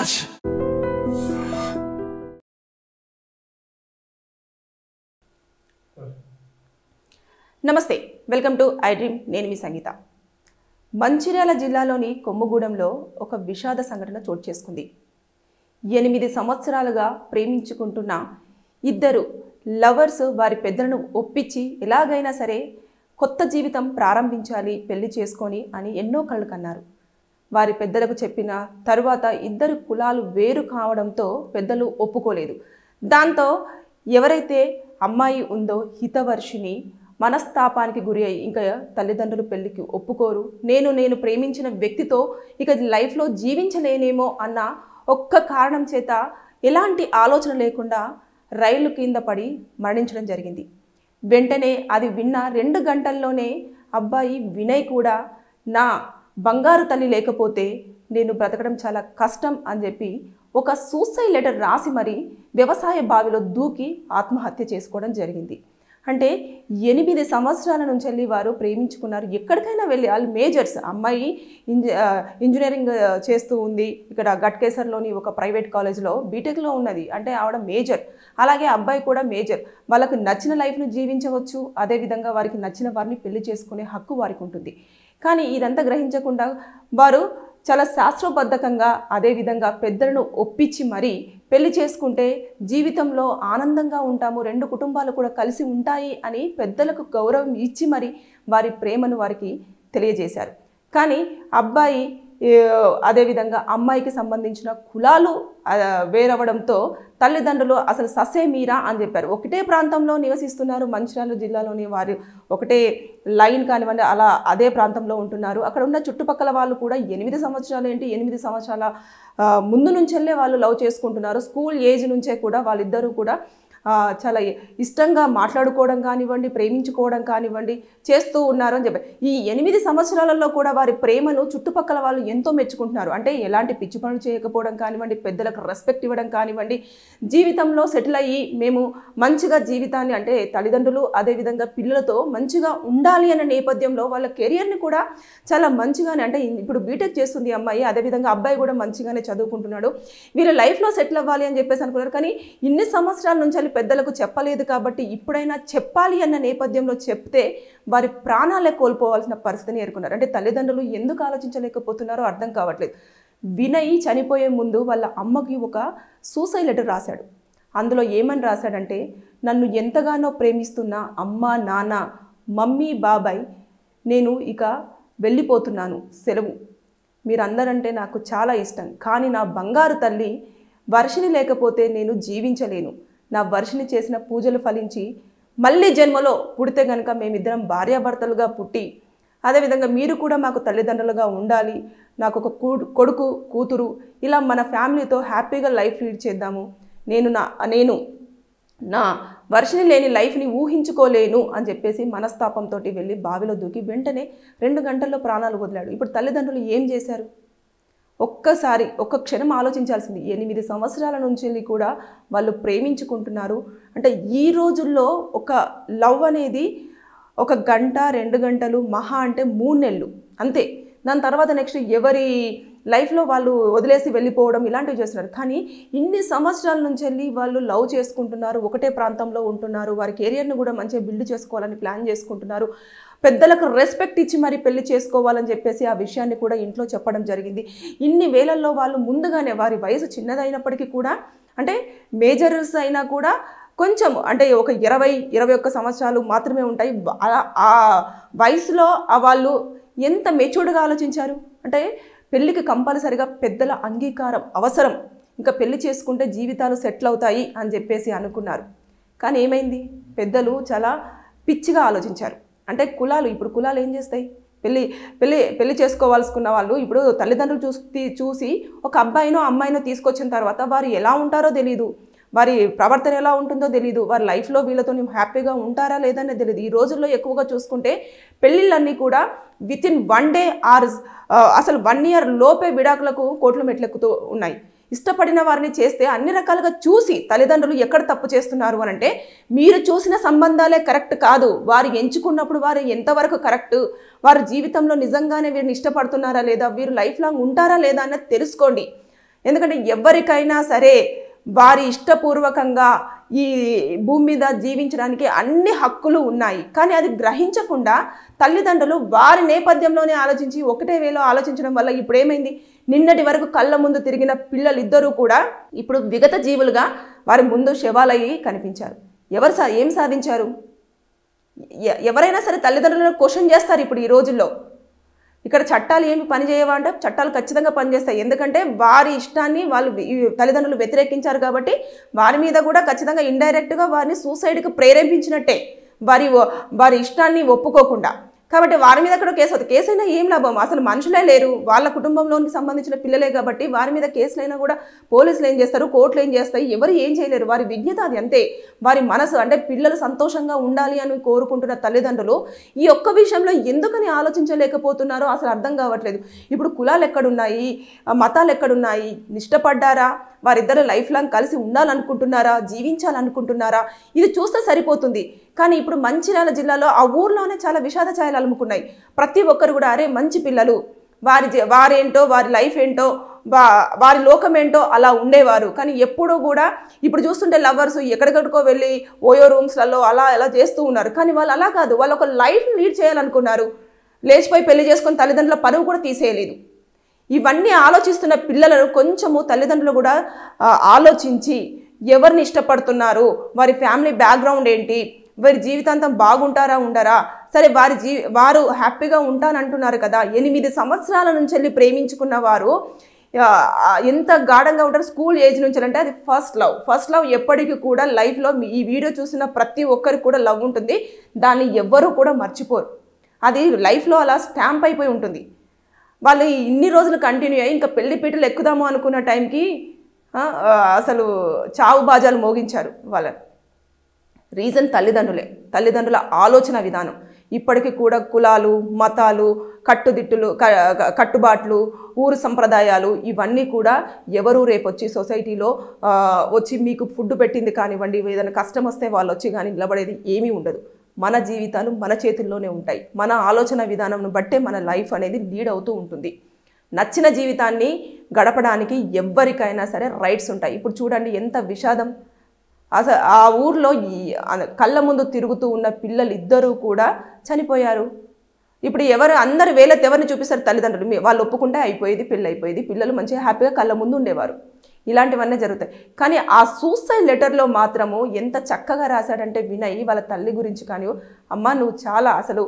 Raj. నమస్తే, welcome to I dream. నేను మీ సంగీత. మంచిర్యాల జిల్లాలోని కొమ్ముగూడెంలో ఒక విషాద సంఘటన చోటు చేసుకుంది. 8 సంవత్సరాలుగా ప్రేమించుకుంటున్న ఇద్దరు లవర్స్ వారి పెద్దలను ఒప్పించి ఎలాగైనా సరే కొత్త జీవితం ప్రారంభించాలి, పెళ్లి చేసుకొని అని ఎన్నో కళ్ళు కన్నారు. వారి పెద్దలకు చెప్పిన తరువాత ఇద్దరు కులాలు వేరు కావడంతో పెద్దలు ఒప్పుకోలేదు. దాంతో ఎవరైతే అమ్మాయి ఉందో హితవర్షిని మనస్తాపానికి గురి అయ్యి ఇంకా తల్లిదండ్రులు పెళ్లికి ఒప్పుకోరు, నేను ప్రేమించిన వ్యక్తితో ఇక లైఫ్లో జీవించలేనేమో అన్న ఒక్క కారణం చేత ఎలాంటి ఆలోచన లేకుండా రైలు కింద పడి మరణించడం జరిగింది. వెంటనే అది విన్న 2 గంటల్లోనే అబ్బాయి వినయ్ కూడా నా బంగారు తల్లి లేకపోతే నేను బ్రతకడం చాలా కష్టం అని చెప్పి ఒక సూసైడ్ లెటర్ రాసి మరి వ్యవసాయ బావిలో దూకి ఆత్మహత్య చేసుకోవడం జరిగింది. అంటే 8 సంవత్సరాల నుంచి వెళ్ళి వారు ప్రేమించుకున్నారు. ఎక్కడికైనా వెళ్ళి వాళ్ళు మేజర్స్. అమ్మాయి ఇంజనీరింగ్ చేస్తూ ఉంది, ఇక్కడ గట్కేసర్లోని ఒక ప్రైవేట్ కాలేజ్లో బీటెక్లో ఉన్నది. అంటే ఆవిడ మేజర్, అలాగే అబ్బాయి కూడా మేజర్. వాళ్ళకు నచ్చిన లైఫ్ను జీవించవచ్చు, అదేవిధంగా వారికి నచ్చిన వారిని పెళ్లి చేసుకునే హక్కు వారికి ఉంటుంది. కానీ ఇదంతా గ్రహించకుండా వారు చాలా శాస్త్రోబద్ధకంగా అదేవిధంగా పెద్దలను ఒప్పించి మరీ పెళ్లి చేసుకుంటే జీవితంలో ఆనందంగా ఉంటాము, 2 కుటుంబాలు కూడా కలిసి ఉంటాయి అని పెద్దలకు గౌరవం ఇచ్చి మరి వారి ప్రేమను వారికి తెలియజేశారు. కానీ అబ్బాయి అదేవిధంగా అమ్మాయికి సంబంధించిన కులాలు వేరవడంతో తల్లిదండ్రులు అసలు ససే మీరా అని చెప్పారు. ఒకటే ప్రాంతంలో నివసిస్తున్నారు, మంచిర్యాల జిల్లాలోని వారు ఒకటే లైన్ కానివ్వండి అలా అదే ప్రాంతంలో ఉంటున్నారు. అక్కడ ఉన్న చుట్టుపక్కల వాళ్ళు కూడా 8 సంవత్సరాలు ఏంటి, 8 సంవత్సరాల ముందు నుంచెల్లే వాళ్ళు లవ్ చేసుకుంటున్నారు. స్కూల్ ఏజ్ నుంచే కూడా వాళ్ళిద్దరూ కూడా చాలా ఇష్టంగా మాట్లాడుకోవడం కానివ్వండి, ప్రేమించుకోవడం కానివ్వండి చేస్తూ ఉన్నారు అని చెప్పారు. ఈ 8 సంవత్సరాలలో కూడా వారి ప్రేమను చుట్టుపక్కల వాళ్ళు ఎంతో మెచ్చుకుంటున్నారు. అంటే ఎలాంటి పిచ్చి పనులు చేయకపోవడం కానివ్వండి, పెద్దలకు రెస్పెక్ట్ ఇవ్వడం కానివ్వండి, జీవితంలో సెటిల్ అయ్యి మేము మంచిగా జీవితాన్ని అంటే తల్లిదండ్రులు అదేవిధంగా పిల్లలతో మంచిగా ఉండాలి అనే నేపథ్యంలో వాళ్ళ కెరియర్ని కూడా చాలా మంచిగానే అంటే ఇప్పుడు బీటెక్ చేస్తుంది అమ్మాయి, అదేవిధంగా అబ్బాయి కూడా మంచిగానే చదువుకుంటున్నాడు. వీళ్ళ లైఫ్లో సెటిల్ అవ్వాలి అని చెప్పేసి అనుకున్నారు. కానీ ఇన్ని సంవత్సరాల నుంచి పెద్దలకు చెప్పలేదు కాబట్టి ఇప్పుడైనా చెప్పాలి అన్న నేపథ్యంలో చెప్తే వారి ప్రాణాలే కోల్పోవాల్సిన పరిస్థితిని ఎదుర్కొన్నారు. అంటే తల్లిదండ్రులు ఎందుకు ఆలోచించలేకపోతున్నారో అర్థం కావట్లేదు. వినయ్ చనిపోయే ముందు వాళ్ళ అమ్మకి ఒక సూసైడ్ లెటర్ రాశాడు. అందులో ఏమని రాశాడంటే, నన్ను ఎంతగానో ప్రేమిస్తున్న అమ్మ నాన్న మమ్మీ బాబాయ్ నేను ఇక వెళ్ళిపోతున్నాను, సెలవు. మీరందరంటే నాకు చాలా ఇష్టం, కానీ నా బంగారు తల్లి వర్షిని లేకపోతే నేను జీవించలేను. నా వర్షిని చేసిన పూజలు ఫలించి మళ్ళీ జన్మలో పుడితే కనుక మేమిద్దరం భార్యాభర్తలుగా పుట్టి అదేవిధంగా మీరు కూడా మాకు తల్లిదండ్రులుగా ఉండాలి. నాకు ఒక కొడుకు కూతురు ఇలా మన ఫ్యామిలీతో హ్యాపీగా లైఫ్ లీడ్ చేద్దాము. నేను నా వర్షిని లేని లైఫ్ని ఊహించుకోలేను అని చెప్పేసి మనస్తాపంతో వెళ్ళి బావిలో దూకి వెంటనే 2 గంటల్లో ప్రాణాలు వదిలాడు. ఇప్పుడు తల్లిదండ్రులు ఏం చేశారు? ఒక్క క్షణం ఆలోచించాల్సింది. 8 సంవత్సరాల నుంచి కూడా వాళ్ళు ప్రేమించుకుంటున్నారు. అంటే ఈ రోజుల్లో ఒక లవ్ అనేది 1 గంట 2 గంటలు మహా అంటే 3 నెలలు అంతే. దాని తర్వాత నెక్స్ట్ ఎవరి లైఫ్లో వాళ్ళు వదిలేసి వెళ్ళిపోవడం ఇలాంటివి చేస్తున్నారు. కానీ ఇన్ని సంవత్సరాల నుంచి వెళ్ళి వాళ్ళు లవ్ చేసుకుంటున్నారు, ఒకటే ప్రాంతంలో ఉంటున్నారు, వారి కెరియర్ని కూడా మంచిగా బిల్డ్ చేసుకోవాలని ప్లాన్ చేసుకుంటున్నారు. పెద్దలకు రెస్పెక్ట్ ఇచ్చి మరి పెళ్లి చేసుకోవాలని చెప్పేసి ఆ విషయాన్ని కూడా ఇంట్లో చెప్పడం జరిగింది. ఇన్ని వేలల్లో వాళ్ళు ముందుగానే వారి వయసు చిన్నదైనప్పటికీ కూడా అంటే మేజర్స్ అయినా కూడా కొంచెం అంటే ఒక 20-21 సంవత్సరాలు మాత్రమే ఉంటాయి. ఆ వయసులో వాళ్ళు ఎంత మెచ్యూర్డ్గా ఆలోచించారు అంటే పెళ్ళికి కంపల్సరిగా పెద్దల అంగీకారం అవసరం, ఇంకా పెళ్లి చేసుకుంటే జీవితాలు సెటిల్ అవుతాయి అని చెప్పేసి అనుకున్నారు. కానీ ఏమైంది? పెద్దలు చాలా పిచ్చిగా ఆలోచించారు. అంటే ఇప్పుడు కులాలు ఏం చేస్తాయి? పెళ్లి చేసుకోవాల్సుకున్న వాళ్ళు ఇప్పుడు తల్లిదండ్రులు చూసి ఒక అబ్బాయినో అమ్మాయినో తీసుకొచ్చిన తర్వాత వారు ఎలా ఉంటారో తెలీదు, వారి ప్రవర్తన ఎలా ఉంటుందో తెలీదు, వారి లైఫ్లో వీళ్ళతో హ్యాపీగా ఉంటారా లేదనే తెలియదు. ఈ రోజుల్లో ఎక్కువగా చూసుకుంటే పెళ్ళిళ్ళన్నీ కూడా వితిన్ 1 డే ఆర్ అసలు 1 ఇయర్ లోపే విడాకులకు కోట్లు మెట్లెక్కుతూ ఉన్నాయి. ఇష్టపడిన వారిని చేస్తే అన్ని రకాలుగా చూసి తల్లిదండ్రులు ఎక్కడ తప్పు చేస్తున్నారు అని అంటే మీరు చూసిన సంబంధాలే కరెక్ట్ కాదు, వారు ఎంచుకున్నప్పుడు వారు ఎంతవరకు కరెక్ట్, వారి జీవితంలో నిజంగానే వీరిని ఇష్టపడుతున్నారా లేదా, వీరు లైఫ్ లాంగ్ ఉంటారా లేదా అన్నది తెలుసుకోండి. ఎందుకంటే ఎవరికైనా సరే వారి ఇష్టపూర్వకంగా ఈ భూమి మీద జీవించడానికి అన్ని హక్కులు ఉన్నాయి. కానీ అది గ్రహించకుండా తల్లిదండ్రులు వారి నేపథ్యంలోనే ఆలోచించి ఒకటే వేలో ఆలోచించడం వల్ల ఇప్పుడు ఏమైంది, నిన్నటి వరకు కళ్ళ ముందు తిరిగిన పిల్లలిద్దరూ కూడా ఇప్పుడు విగత జీవులుగా వారి ముందు శవాలయ్యి కనిపించారు. ఏం సాధించారు? ఎవరైనా సరే తల్లిదండ్రులను క్వశ్చన్ చేస్తారు ఇప్పుడు ఈ రోజుల్లో. ఇక్కడ చట్టాలు ఏమి పని చేయవా అంటే చట్టాలు ఖచ్చితంగా పనిచేస్తాయి. ఎందుకంటే వారి ఇష్టాన్ని వాళ్ళు తల్లిదండ్రులు వ్యతిరేకించారు కాబట్టి వారి మీద కూడా ఖచ్చితంగా ఇండైరెక్ట్గా వారిని సూసైడ్కి ప్రేరేపించినట్టే, వారి ఇష్టాన్ని ఒప్పుకోకుండా. కాబట్టి వారి మీద కూడా కేసు అవుతుంది. కేసు అయినా ఏం లాభం, అసలు మనుషులే లేరు, వాళ్ళ కుటుంబంలోనికి సంబంధించిన పిల్లలే కాబట్టి వారి మీద కేసులైనా కూడా పోలీసులు ఏం చేస్తారు, కోర్టులు ఏం చేస్తాయి, ఎవరు ఏం చేయలేరు. వారి విజ్ఞత అది అంతే. వారి మనసు అంటే పిల్లలు సంతోషంగా ఉండాలి అని కోరుకుంటున్న తల్లిదండ్రులు ఈ ఒక్క విషయంలో ఎందుకని ఆలోచించలేకపోతున్నారో అసలు అర్థం కావట్లేదు. ఇప్పుడు కులాలు ఎక్కడున్నాయి, మతాలు ఎక్కడున్నాయి, ఇష్టపడ్డారా, వారిద్దరు లైఫ్ లాంగ్ కలిసి ఉండాలనుకుంటున్నారా, జీవించాలనుకుంటున్నారా, ఇది చూస్తే సరిపోతుంది. కానీ ఇప్పుడు మంచిర్యాల జిల్లాలో ఆ ఊర్లోనే చాలా విషాద ఛాయలు అలుముకున్నాయి. ప్రతి ఒక్కరు కూడా అరే మంచి పిల్లలు, వారేంటో వారి లైఫ్ ఏంటో వారి లోకం ఏంటో అలా ఉండేవారు. కానీ ఎప్పుడూ కూడా ఇప్పుడు చూస్తుంటే లవర్స్ ఎక్కడికడికో వెళ్ళి ఓయో రూమ్స్లలో అలా ఎలా చేస్తూ ఉన్నారు. కానీ వాళ్ళు అలా కాదు, వాళ్ళు ఒక లైఫ్ లీడ్ చేయాలనుకున్నారు. లేచిపోయి పెళ్లి చేసుకొని తల్లిదండ్రుల పరువు కూడా తీసేయలేదు. ఇవన్నీ ఆలోచిస్తున్న పిల్లలను కొంచెము తల్లిదండ్రులు కూడా ఆలోచించి ఎవరిని ఇష్టపడుతున్నారు, వారి ఫ్యామిలీ బ్యాక్గ్రౌండ్ ఏంటి, వారి జీవితాంతం బాగుంటారా ఉండరా, సరే వారు హ్యాపీగా ఉంటానంటున్నారు కదా. 8 సంవత్సరాల నుంచి వెళ్ళి ప్రేమించుకున్న వారు ఎంత గాఢంగా ఉంటారు స్కూల్ ఏజ్ నుంచి అంటే అది ఫస్ట్ లవ్ ఎప్పటికీ కూడా లైఫ్లో ఈ వీడియో చూసిన ప్రతి ఒక్కరికి కూడా లవ్ ఉంటుంది. దాన్ని ఎవ్వరూ కూడా మర్చిపోరు. అది లైఫ్లో అలా స్టాంప్ అయిపోయి ఉంటుంది. వాళ్ళు ఇన్ని రోజులు కంటిన్యూ అయ్యి ఇంకా పెళ్లి పీటలు ఎక్కుదాము అనుకున్న టైంకి అసలు చావు బాజాలు మోగించారు వాళ్ళని. రీజన్ తల్లిదండ్రుల ఆలోచన విధానం. ఇప్పటికీ కూడా కులాలు, మతాలు, కట్టుబాట్లు, ఊరు సంప్రదాయాలు ఇవన్నీ కూడా ఎవరు రేపు వచ్చి సొసైటీలో వచ్చి మీకు ఫుడ్ పెట్టింది కానివ్వండి, ఏదైనా కష్టం వస్తే వాళ్ళు వచ్చి కానీ నిలబడేది ఏమీ ఉండదు. మన జీవితాలు మన చేతుల్లోనే ఉంటాయి. మన ఆలోచన విధానం బట్టే మన లైఫ్ అనేది లీడ్ అవుతూ ఉంటుంది. నచ్చిన జీవితాన్ని గడపడానికి ఎవ్వరికైనా సరే రైట్స్ ఉంటాయి. ఇప్పుడు చూడండి ఎంత విషాదం. అసలు ఆ ఊర్లో కళ్ళ ముందు తిరుగుతూ ఉన్న పిల్లలిద్దరూ కూడా చనిపోయారు. ఇప్పుడు అందరు వేలెత్తి ఎవరిని చూపిస్తారు? తల్లిదండ్రులు. వాళ్ళు ఒప్పుకుంటే అయిపోయేది, పెళ్ళి అయిపోయేది, పిల్లలు మంచిగా హ్యాపీగా కళ్ళ ముందు ఉండేవారు. ఇలాంటివన్నీ జరుగుతాయి. కానీ ఆ సూసైడ్ లెటర్లో మాత్రము ఎంత చక్కగా రాశాడంటే వినయ్ వాళ్ళ తల్లి గురించి కానీ, అమ్మ నువ్వు చాలా అసలు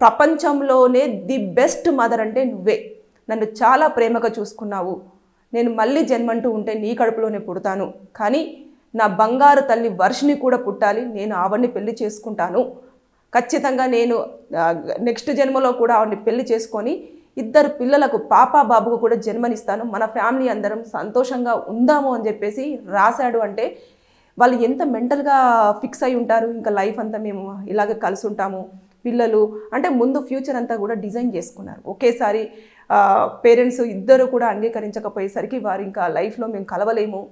ప్రపంచంలోనే ది బెస్ట్ మదర్ అంటే నువ్వే, నన్ను చాలా ప్రేమగా చూసుకున్నావు, నేను మళ్ళీ జన్మంటూ ఉంటే నీ కడుపులోనే పుడతాను, కానీ నా బంగారు తల్లి వర్షిని కూడా పుట్టాలి, నేను ఆవిడ్ని పెళ్లి చేసుకుంటాను, ఖచ్చితంగా నేను నెక్స్ట్ జన్మలో కూడా ఆవిడ్ని పెళ్లి చేసుకొని ఇద్దరు పిల్లలకు పాప బాబుకు కూడా జన్మనిస్తాను, మన ఫ్యామిలీ అందరం సంతోషంగా ఉందాము అని చెప్పేసి రాశాడు. అంటే వాళ్ళు ఎంత మెంటల్గా ఫిక్స్ అయి ఉంటారు, ఇంకా లైఫ్ అంతా మేము ఇలాగే కలిసి ఉంటాము, పిల్లలు అంటే ముందు ఫ్యూచర్ అంతా కూడా డిజైన్ చేసుకున్నారు. ఒకేసారి పేరెంట్స్ ఇద్దరు కూడా అంగీకరించకపోయేసరికి వారు ఇంకా లైఫ్లో మేము కలవలేము,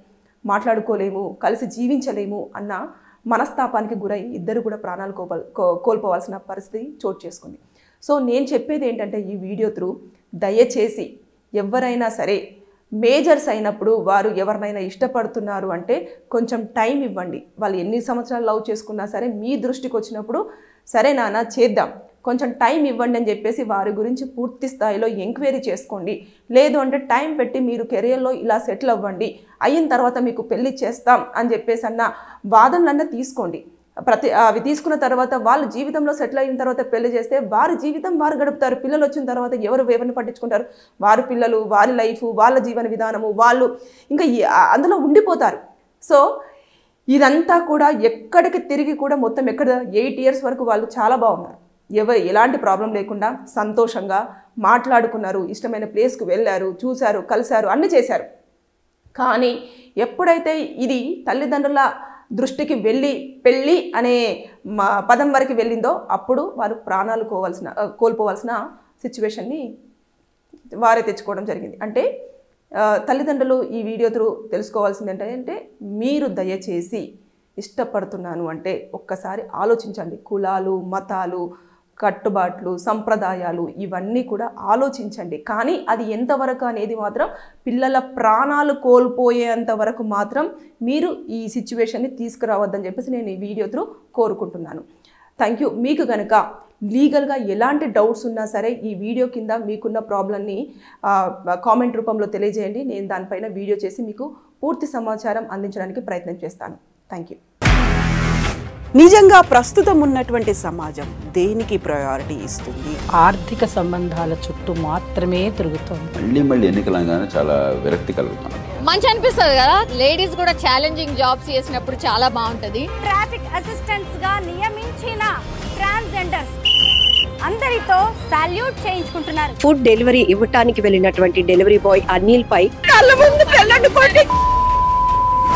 మాట్లాడుకోలేము, కలిసి జీవించలేము అన్న మనస్తాపానికి గురై ఇద్దరు కూడా ప్రాణాలు కోల్పోవాల్సిన పరిస్థితి చోటు చేసుకుంది. సో నేను చెప్పేది ఏంటంటే ఈ వీడియో త్రూ దయచేసి ఎవరైనా సరే మేజర్స్ అయినప్పుడు వారు ఎవరినైనా ఇష్టపడుతున్నారు అంటే కొంచెం టైం ఇవ్వండి. వాళ్ళు ఎన్ని సంవత్సరాలు లవ్ చేసుకున్నా సరే మీ దృష్టికి వచ్చినప్పుడు సరే నాన్న చేద్దాం, కొంచెం టైం ఇవ్వండి అని చెప్పేసి వారి గురించి పూర్తి స్థాయిలో ఎంక్వైరీ చేసుకోండి. లేదు అంటే టైం పెట్టి మీరు కెరియర్లో ఇలా సెటిల్ అవ్వండి, అయిన తర్వాత మీకు పెళ్లి చేస్తాం అని చెప్పేసి అన్న వాదనలన్నా తీసుకోండి. అవి తీసుకున్న తర్వాత వాళ్ళ జీవితంలో సెటిల్ అయిన తర్వాత పెళ్లి చేస్తే వారి జీవితం వారు గడుపుతారు. పిల్లలు వచ్చిన తర్వాత ఎవరిని పట్టించుకుంటారు? వారి పిల్లలు, వారి లైఫ్, వాళ్ళ జీవన విధానము, వాళ్ళు ఇంకా అందులో ఉండిపోతారు. సో ఇదంతా కూడా ఎక్కడికి తిరిగి కూడా మొత్తం 8 years వరకు వాళ్ళు చాలా బాగున్నారు, ఎలాంటి ప్రాబ్లం లేకుండా సంతోషంగా మాట్లాడుకున్నారు, ఇష్టమైన ప్లేస్కి వెళ్ళారు, చూశారు, కలిశారు, అన్నీ చేశారు. కానీ ఎప్పుడైతే ఇది తల్లిదండ్రుల దృష్టికి వెళ్ళి పెళ్ళి అనే పదం వరకు వెళ్ళిందో అప్పుడు వారు ప్రాణాలు కోల్పోవాల్సిన సిచ్యువేషన్ని వారే తెచ్చుకోవడం జరిగింది. అంటే తల్లిదండ్రులు ఈ వీడియో త్రూ తెలుసుకోవాల్సింది ఏంటంటే మీరు దయచేసి ఇష్టపడుతున్నాను అంటే ఒక్కసారి ఆలోచించండి. కులాలు, మతాలు, కట్టుబాట్లు, సంప్రదాయాలు ఇవన్నీ కూడా ఆలోచించండి. కానీ అది ఎంతవరకు అనేది మాత్రం పిల్లల ప్రాణాలు కోల్పోయేంత వరకు మాత్రం మీరు ఈ సిచ్యువేషన్ని తీసుకురావద్దని చెప్పేసి నేను ఈ వీడియో త్రూ కోరుకుంటున్నాను. Thank you. మీకు కనుక లీగల్గా ఎలాంటి డౌట్స్ ఉన్నా సరే ఈ వీడియో కింద మీకున్న ప్రాబ్లమ్ని కామెంట్ రూపంలో తెలియజేయండి. నేను దానిపైన వీడియో చేసి మీకు పూర్తి సమాచారం అందించడానికి ప్రయత్నం చేస్తాను. Thank you. నిజంగా ప్రస్తుతం ఉన్నటువంటి సమాజం దేనికి ప్రయారిటీ ఇస్తుంది? ఆర్థిక సంబంధాల చుట్టూ మాత్రమే తిరుగుతుంది. మళ్ళీ ఎన్నికలంగానే చాలా విరక్తి కలుగుతాం. మంచి అనిపిస్తుంది కదా, లేడీస్ కూడా ఛాలెంజింగ్ జాబ్స్ చేసినప్పుడు చాలా బాగుంటది. ట్రాఫిక్ అసిస్టెంట్స్ గా నియమించిన ట్రాన్స్జెండర్స్ అందరితో సాల్యూట్ చేయించుకుంటున్నారు. ఫుడ్ డెలివరీ ఇవ్వటానికి వెళ్ళినటువంటి డెలివరీ బాయ్ అనిల్ పై కళ్ళ ముందు పెళ్ళండి